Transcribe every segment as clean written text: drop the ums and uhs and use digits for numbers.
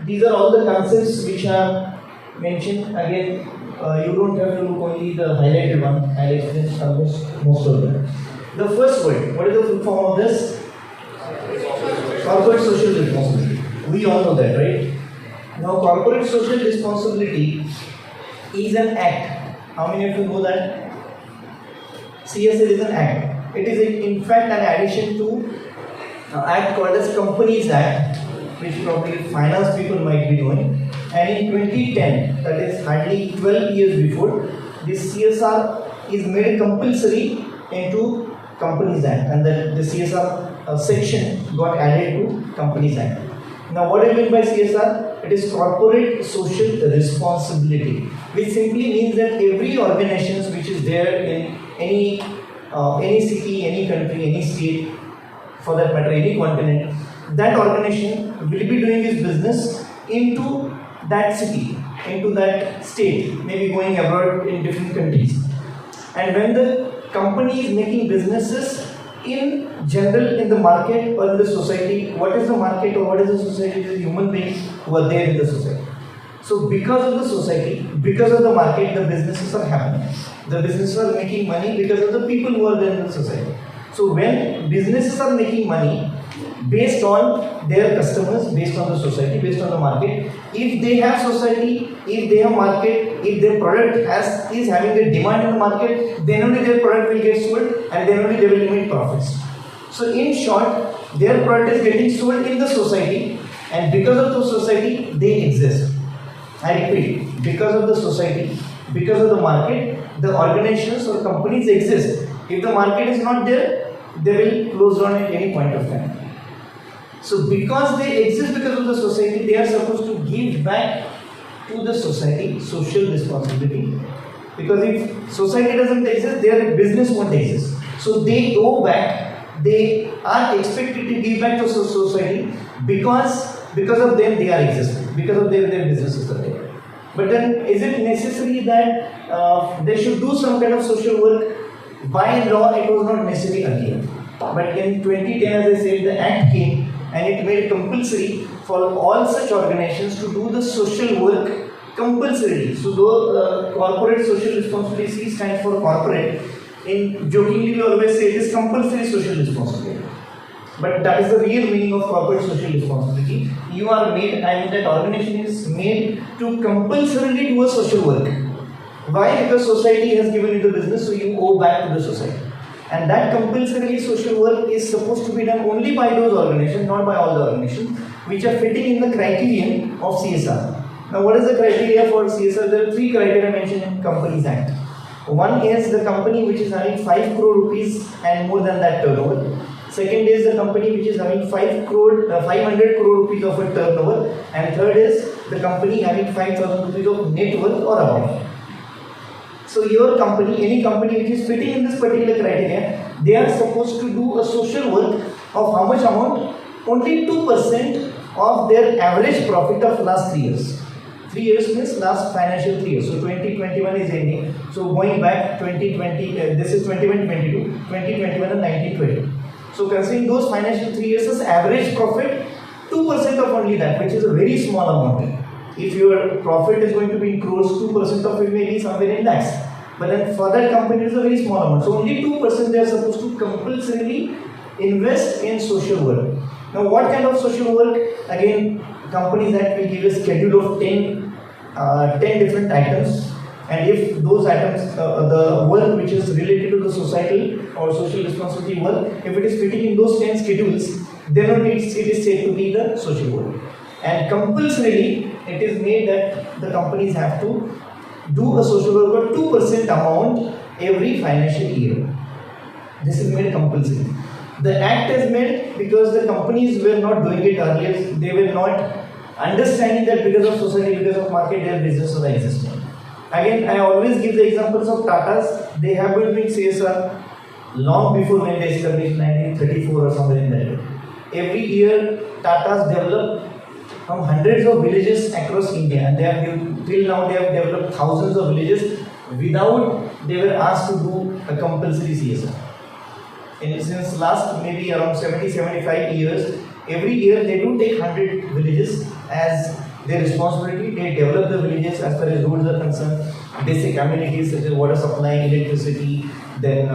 these are all the concepts which are mentioned. Again, you don't have to look only the highlighted one. I'll explain almost most of them. The first word, what is the full form of this? Corporate social responsibility. We all know that, right? Now, corporate social responsibility is an act. How many of you know that? CSR is an act. It is in fact an addition to an act called as Companies Act, which probably finance people might be knowing. And in 2010, that is hardly 12 years before, this CSR is made compulsory into Companies Act, and the CSR section got added to Companies Act. Now, what do I mean by CSR? It is corporate social responsibility, which simply means that every organization which is there in any city, any country, any state, for that matter, any continent, that organization will be doing its business into that city, into that state, maybe going abroad in different countries. And when the company is making businesses in general in the market or in the society, what is the market or what is the society? It is human beings who are there in the society. So because of the society, because of the market, the businesses are happening. The businesses are making money because of the people who are there in the society. So when businesses are making money based on their customers, based on the society, based on the market, if they have society, if they have market, if their product is having a demand in the market, then only their product will get sold and then only they will make profits. So in short, their product is getting sold in the society, and because of the society, they exist. I repeat, because of the society, because of the market, the organizations or companies exist. If the market is not there, they will close down at any point of time. So because they exist because of the society, they are supposed to give back to the society social responsibility. Because if society doesn't exist, their business won't exist. So they go back, they are expected to give back to society because of them they are existing, because of their businesses are there. But then is it necessary that they should do some kind of social work? By law, it was not necessary earlier. But in 2010, as I said, the Act came and it made it compulsory for all such organizations to do the social work compulsorily. So though corporate social responsibility C stands for corporate, in jokingly we always say it is compulsory social responsibility. But that is the real meaning of corporate social responsibility. You are made, and that organization is made to compulsorily do a social work. Why? Because society has given you the business, so you owe back to the society. And that compulsory social work is supposed to be done only by those organizations, not by all the organizations, which are fitting in the criterion of CSR. Now, what is the criteria for CSR? There are three criteria mentioned in Companies Act. One is the company which is having 5 crore rupees and more than that turnover. Second is the company which is having 500 crore rupees of a turnover. And third is the company having 5,000 rupees of net worth or above. So your company, any company which is fitting in this particular criteria, they are supposed to do a social work of how much amount? Only 2% of their average profit of last 3 years. 3 years means last financial 3 years. So 2021 is ending. So going back 2020, this is 21-22, 2021 and 19-20. So considering those financial 3 years as average profit, 2% of only that, which is a very small amount. If your profit is going to be in crores, 2% of it may be somewhere in lakhs. But then for that company, it is a very small amount. So only 2% they are supposed to compulsorily invest in social work. Now, what kind of social work? Again, Companies Act will give a schedule of 10 different items. And if those items, the work which is related to the societal or social responsibility work, if it is fitting in those 10 schedules, then only it is said to be the social work. And compulsorily, it is made that the companies have to do a social work of 2% amount every financial year. This is made compulsory. The act is made because the companies were not doing it earlier. They were not understanding that because of society, because of market, their businesses are existing. Again, I always give the examples of Tatas. They have been doing CSR long before when they established 1934 or somewhere in that. Every year, Tatas develop from hundreds of villages across India, and they have till now they have developed thousands of villages without they were asked to do a compulsory CSR. And since last maybe around 70-75 years, every year they do take 100 villages as Their responsibility, they develop the villages as far as roads are concerned, basic amenities such as water supply, electricity, then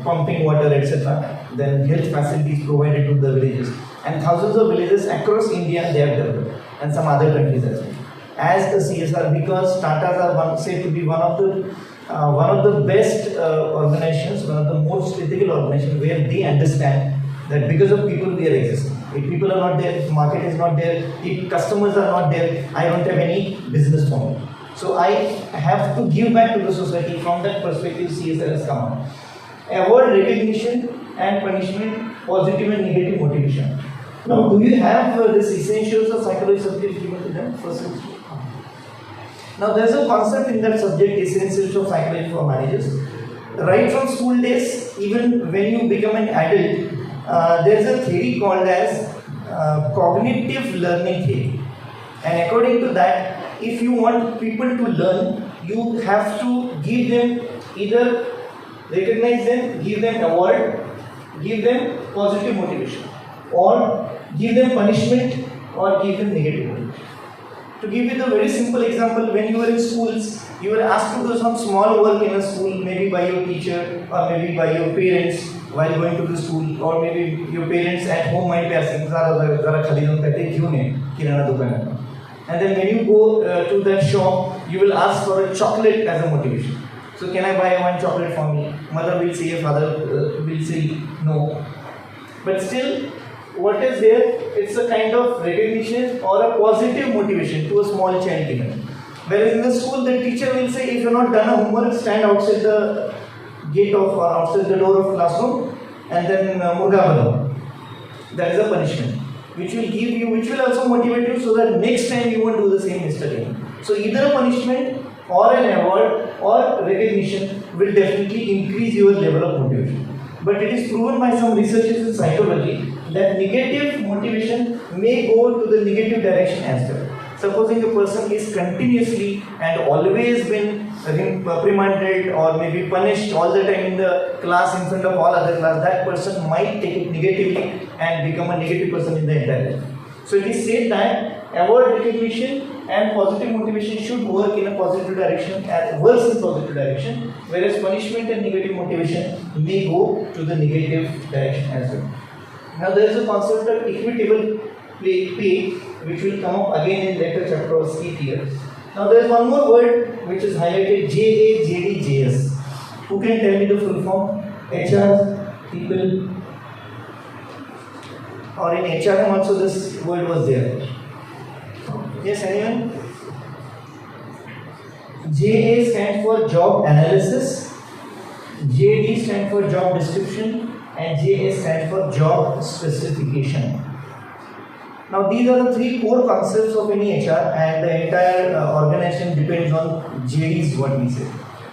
pumping water, etc. Then health facilities provided to the villages. And thousands of villages across India they have developed, and some other countries as well. As a CSR, because Tatas are said to be one of the best organizations, one of the most ethical organizations, where they understand that because of people we are existing. If people are not there, if market is not there, if customers are not there, I don't have any business for me. So I have to give back to the society. From that perspective, CSR has come out. Avoid recognition and punishment, positive and negative motivation. Now, do you have this essentials of psychology subject given to them? Now, there is a concept in that subject, essentials of psychology for managers. Right from school days, even when you become an adult, there is a theory called as cognitive learning theory. And according to that, if you want people to learn, you have to give them, either recognize them, give them award, give them positive motivation, or give them punishment, or give them negative motivation. To give you the very simple example, when you were in schools, you were asked to do some small work in a school, maybe by your teacher or maybe by your parents while going to the school, or maybe your parents at home might be asking, and then when you go to that shop, you will ask for a chocolate as a motivation. So can I buy one chocolate for me? Mother will say, father will say no. But still, what is there? It's a kind of recognition or a positive motivation to a small child given. Whereas in the school, the teacher will say, if you have not done a homework, stand outside the gate of, outside the door of classroom, and then murga bano. That is a punishment, which will give you, which will also motivate you, so that next time you won't do the same mistake again. So either a punishment or an award or recognition will definitely increase your level of motivation. But it is proven by some researchers in psychology that negative motivation may go to the negative direction as well. Supposing a person is continuously and always been reprimanded or maybe punished all the time in the class in front of all other class, that person might take it negatively and become a negative person in the entire life. So it is said that award, recognition and positive motivation should work in a positive direction, works in positive direction, whereas punishment and negative motivation may go to the negative direction as well. Now there is a concept of equitable pay, which will come up again in later chapter or skip here. Now there is one more word which is highlighted, JAJDJS. Who can tell me the full form? HR, people, or in HRM also this word was there. Yes, anyone? JA stands for job analysis, JD stands for job description, and JS stands for job specification. Now these are the three core concepts of any HR, and the entire organization depends on JD is what we say.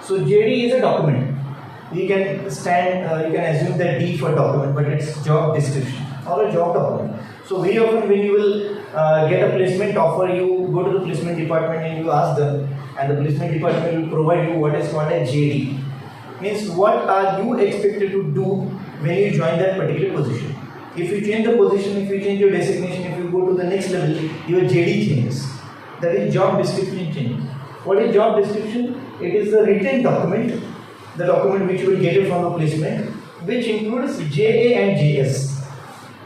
So JD is a document. You can assume that D for document, but it's job description or a job document. So very often when you will get a placement offer, you go to the placement department and you ask them, and the placement department will provide you what is called a JD. Means what are you expected to do when you join that particular position. If you change the position, if you change your designation, if you go to the next level, your JD changes. That is job description changes. What is job description? It is a written document, the document which you will get it from the placement, which includes JA and JS.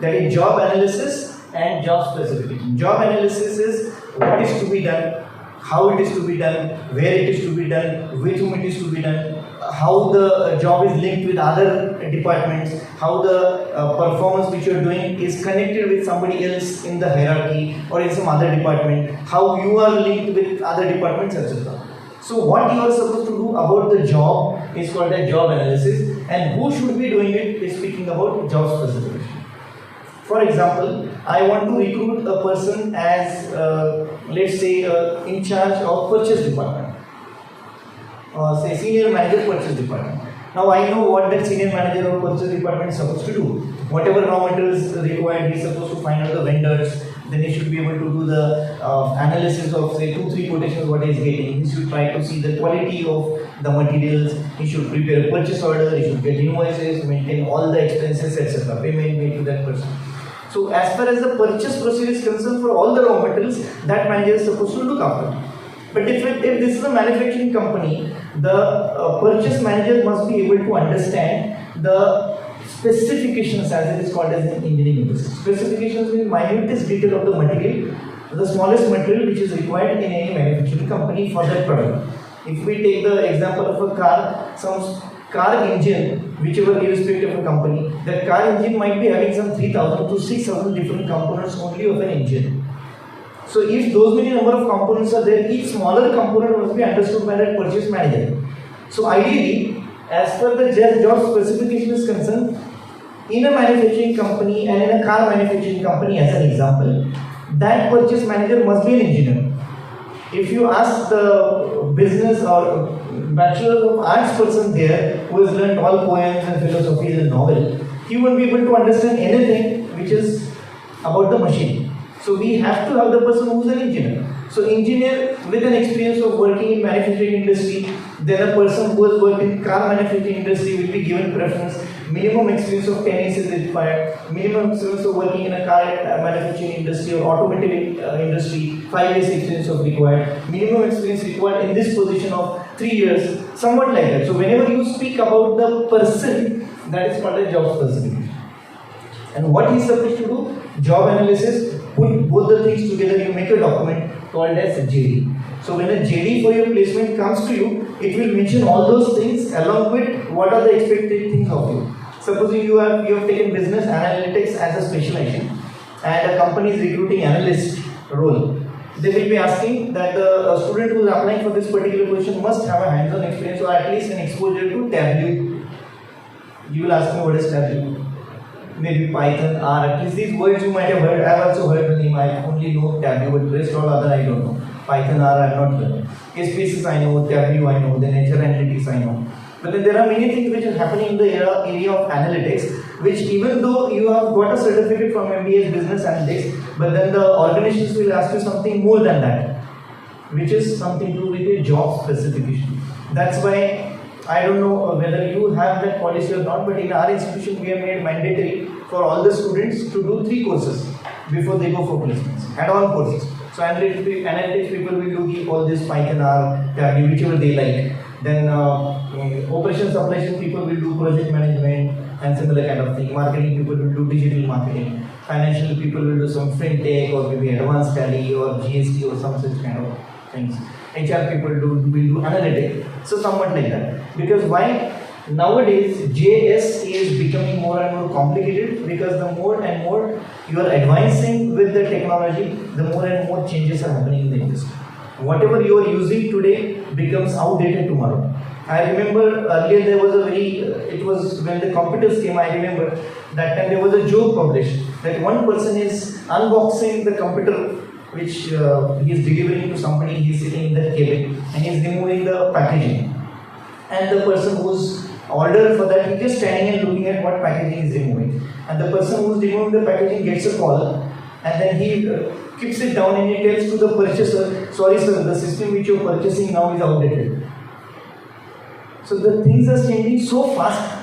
That is job analysis and job specification. Job analysis is what is to be done, how it is to be done, where it is to be done, with whom it is to be done, how the job is linked with other departments, how the performance which you are doing is connected with somebody else in the hierarchy or in some other department, how you are linked with other departments, etc. So what you are supposed to do about the job is called a job analysis, and who should be doing it is speaking about job specification. For example, I want to recruit a person as, let's say, in charge of purchase department. Say senior manager purchase department. Now I know what that senior manager or purchase department is supposed to do. Whatever raw materials required, he is supposed to find out the vendors. Then he should be able to do the analysis of say 2-3 quotations what he is getting. He should try to see the quality of the materials. He should prepare a purchase order. He should get invoices, maintain all the expenses, etc. Payment made to that person. So as far as the purchase procedure is concerned for all the raw materials, that manager is supposed to look after. But if this is a manufacturing company, the purchase manager must be able to understand the specifications, as it is called as in engineering industry. Specifications means minutest detail of the material, the smallest material which is required in any manufacturing company for that product. If we take the example of a car, some car engine, whichever irrespective of a company, that car engine might be having some 3,000 to 6,000 different components only of an engine. So if those many number of components are there, each smaller component must be understood by that purchase manager. So ideally, as per the job specification is concerned, in a manufacturing company and in a car manufacturing company as an example, that purchase manager must be an engineer. If you ask the business or Bachelor of Arts person there who has learned all poems and philosophies and novel, he won't be able to understand anything which is about the machine. So we have to have the person who is an engineer. So engineer with an experience of working in manufacturing industry, then a person who has worked in car manufacturing industry will be given preference. Minimum experience of 10 years is required. Minimum experience of working in a car manufacturing industry or automotive industry, 5 years experience of required. Minimum experience required in this position of 3 years, somewhat like that. So whenever you speak about the person, that is called a job specification. And what he is supposed to do? Job analysis, put both the things together, you make a document called as JD. So when a JD for your placement comes to you, it will mention all those things along with what are the expected things of you. Supposing you have taken business analytics as a specialization and a company is recruiting analyst role, they will be asking that a student who is applying for this particular position must have a hands-on experience or at least an exposure to Tableau. You will ask me what is Tableau. Maybe Python, R, at least these words you might have heard. I have also heard the name. I only know Tableau, but the rest all other I don't know. Python, R, I have not heard. SPSS I know, Tableau I know, then HR Analytics I know. But then there are many things which are happening in the area of analytics, which even though you have got a certificate from MBA Business Analytics, but then the organizations will ask you something more than that, which is something to do with a job specification. That's why I don't know whether you have that policy or not, but in our institution we have made mandatory for all the students to do 3 courses before they go for placements, add-on courses. So analytics people will do all this Python, R, Tableau, whichever they like. Then operations supply chain people will do project management and similar kind of thing. Marketing people will do digital marketing. Financial people will do some fintech or maybe advanced tally or GST or some such kind of things. HR people will do analytics. So somewhat like that. Because why? Nowadays JS is becoming more and more complicated because the more and more you are advancing with the technology, the more and more changes are happening in the industry. Whatever you are using today becomes outdated tomorrow. I remember earlier there was it was when the computers came, I remember that time there was a joke published that one person is unboxing the computer which he is delivering to somebody, he is sitting in that cabin and he is removing the packaging. And the person who's ordered for that, he is just standing and looking at what packaging is removing. And the person who's removing the packaging gets a call and then he keeps it down and he tells to the purchaser, sorry sir, the system which you are purchasing now is outdated. So the things are changing so fast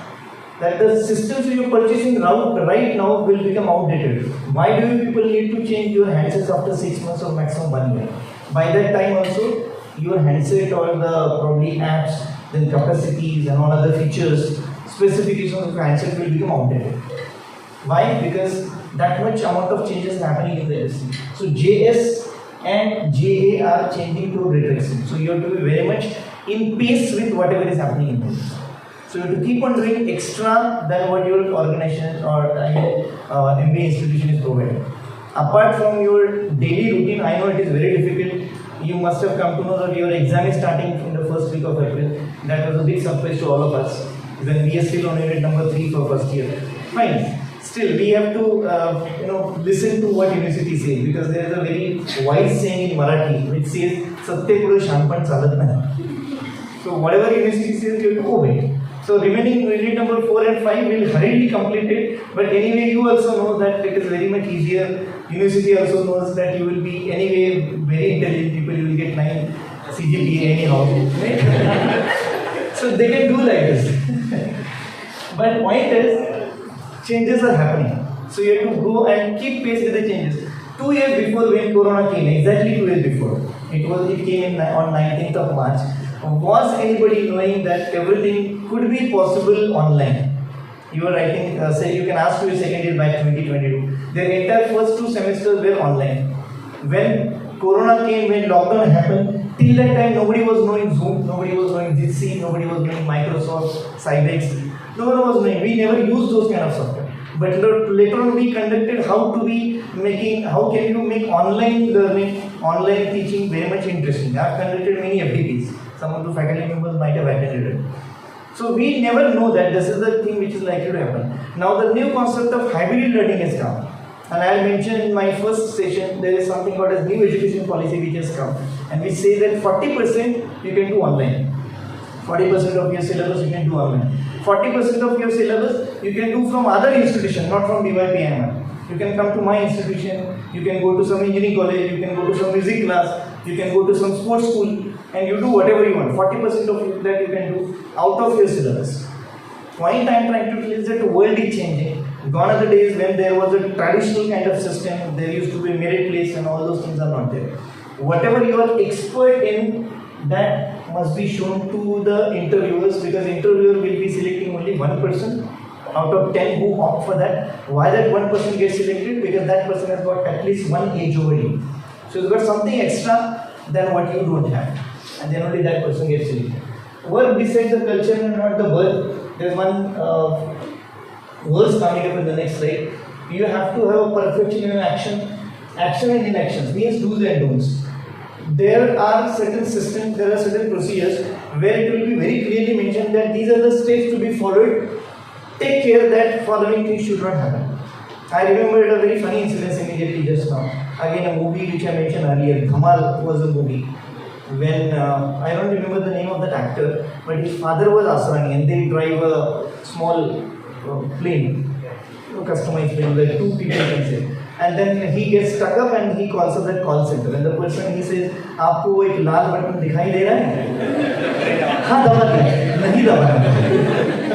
that the systems you are purchasing right now will become outdated. Why do you people need to change your handsets after 6 months or maximum 1 year? By that time also, your handset or the probably apps, then capacities and all other features, specifications of your handset will become outdated. Why? Because that much amount of changes are happening in the industry. So JS and JA are changing to direction. So you have to be very much in pace with whatever is happening in the industry. So you have to keep on doing extra than what your organization or MBA institution is providing. Apart from your daily routine, I know it is very difficult. You must have come to know that your exam is starting in the first week of April. That was a big surprise to all of us when we are still on unit number 3 for first year. Fine. Still, we have to listen to what university says because there is a very wise saying in Marathi which says "Satya Pura Shampan Salat Nahi." So whatever university says, you have to obey. So remaining unit number 4 and 5 will hurriedly complete it. But anyway, you also know that it is very much easier. University also knows that you will be anyway very intelligent people. You will get 9 CGPA anyhow. Right? So they can do like this. But point is, changes are happening. So you have to go and keep pace with the changes. 2 years before when Corona came, exactly 2 years before, it came on 19th of March. Was anybody knowing that everything could be possible online? You were writing, say you can ask to your second year back 2022. Their entire first 2 semesters were online. When Corona came, when lockdown happened, till that time nobody was knowing Zoom, nobody was knowing Jitsi, nobody was knowing Microsoft, Cybex. No one was knowing. We never used those kind of software. But later on we conducted how can you make online learning, online teaching very much interesting. I have conducted many FDPs. Some of the faculty members might have attended it. So we never know that this is the thing which is likely to happen. Now the new concept of hybrid learning has come. And I mentioned in my first session, there is something called as new education policy which has come. And we say that 40% you can do online. 40% of your syllabus you can do online. 40% of your syllabus you can do from other institutions, not from BYPMI. You can come to my institution, you can go to some engineering college, you can go to some music class, you can go to some sports school, and you do whatever you want. 40% of that you can do out of your syllabus. Point I am trying to tell is that the world is changing. Gone are the days when there was a traditional kind of system, there used to be merit list and all those things are not there. Whatever you are expert in, that must be shown to the interviewers, because interviewer will be selecting only one person out of 10 who opt for that. Why that one person gets selected? Because that person has got at least one age over you. So you've got something extra than what you don't have, and then only that person gets selected. Work decides the culture and not the birth. There's one verse coming up in the next slide. You have to have a perfection in action. Action and inactions means do's and don'ts. There are certain systems, there are certain procedures where it will be very clearly mentioned that these are the steps to be followed. Take care that following things should not happen. I remembered a very funny incident immediately just now. Again, a movie which I mentioned earlier, Dhamal was a movie. When, I don't remember the name of that actor, but his father was Asrani and they drive a small plane, customized plane, like 2 people can say. And then he gets stuck up and he calls up that call center. And the person, he says, "आपको एक लाल button दिखाई दे रहा है? हाँ दबा दिया, नहीं दबा."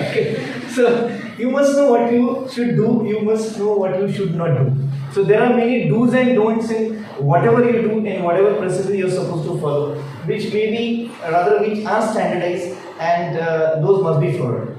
Okay. So you must know what you should do. You must know what you should not do. So there are many do's and don'ts in whatever you do and whatever procedure you are supposed to follow, which may be, rather which are standardized, and those must be followed.